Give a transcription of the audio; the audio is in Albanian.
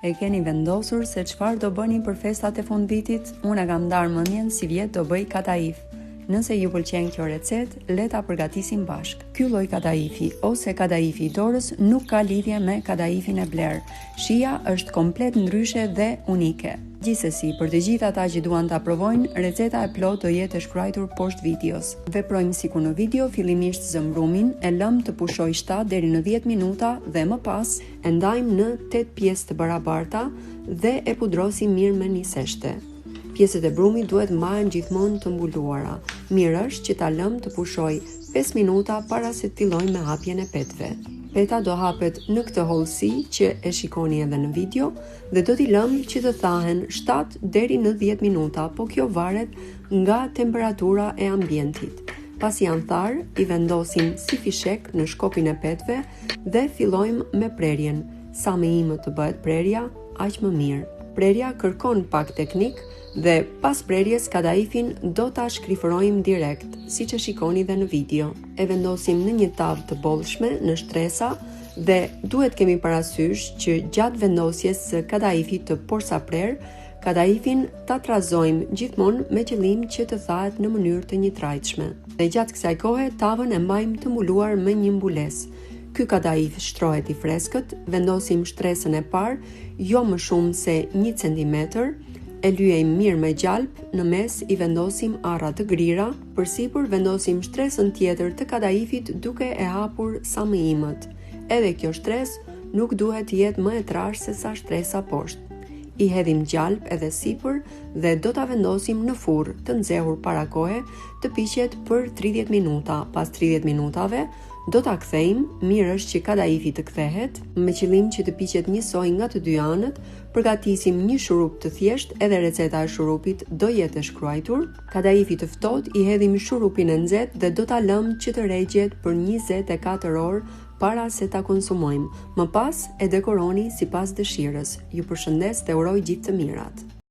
E keni vendosur se çfarë do bëni për festat e fundvitit? Unë kam ndarë mendjen si vjet do bëj kataif. Nëse ju pëlqen kjo recetë, le ta përgatisim bashk. Ky lloj kataifi ose kataifi i dorës nuk ka lidhje me kataifin e bler. Shija është komplet ndryshe dhe unike. Gjithsesi, për të gjithë ata që duan ta provojnë, receta e plot do jetë e shkruar poshtë videos. Veprojmë sikur në video, fillimisht zëmbrumin e lëm të pushojë 7 deri në 10 minuta dhe më pas e ndajmë në 8 pjesë të barabarta dhe e pudrosim mirë me një seshte. Pjesët e brumit duhet mbahen gjithmonë të mbuluara. Mirë është që ta lëm të pushojë 5 minuta para se të fillojmë me hapjen e petëve. Peta do hapet në këtë hollësi që e shikoni edhe në video dhe do t'i lëm që të thahen 7 deri në 10 minuta, po kjo varet nga temperatura e ambientit. Pasi janë tharë, i vendosim si fishek në shkopin e petëve dhe fillojmë me prerjen. Sa më imët të bëhet prerja, aq më mirë. Prerja kërkon pak teknik dhe pas prerjes kataifin do ta shkrifërojmë direkt, siç e shikoni dhe në video. E vendosim në një tavë të bollshme në shtresa dhe duhet kemi parasysh që gjatë vendosjes së kataifit të porsaprerë, kataifin ta trazojmë gjithmonë me qëllim që të thahet në mënyrë të njëtrajtshme. Dhe gjatë kësaj kohe tavën e mbajmë të mbuluar me një mbulesë. Ky kataif shtrohet i freskët, vendosim shtresën e parë jo më shumë se 1 cm, e lyejmë mirë me gjalp, në mes i vendosim arra të grira, përsipër vendosim shtresën tjetër të kataifit duke e hapur sa më imët. Edhe kjo shtresë nuk duhet të jetë më e trashë se sa shtresa poshtë. I hedhim gjalp edhe sipër dhe do ta vendosim në furrë të nxehur para kohe të piqet për 30 minuta. Pas 30 minutave do ta kthejmë, mirë është që kataifi të kthehet, me qëllim që të piqet njësoj nga të dy anët, përgatisim një shurup të thjeshtë, edhe receta e shurupit do jetë e shkruar. Kataifi të ftohtë i hedhim shurupin e nxehtë dhe do ta lëmë që të rregjet për 24 orë para se ta konsumojmë. Më pas e dekoroni sipas dëshirës. Ju përshëndes dhe uroj gjithë të mirat.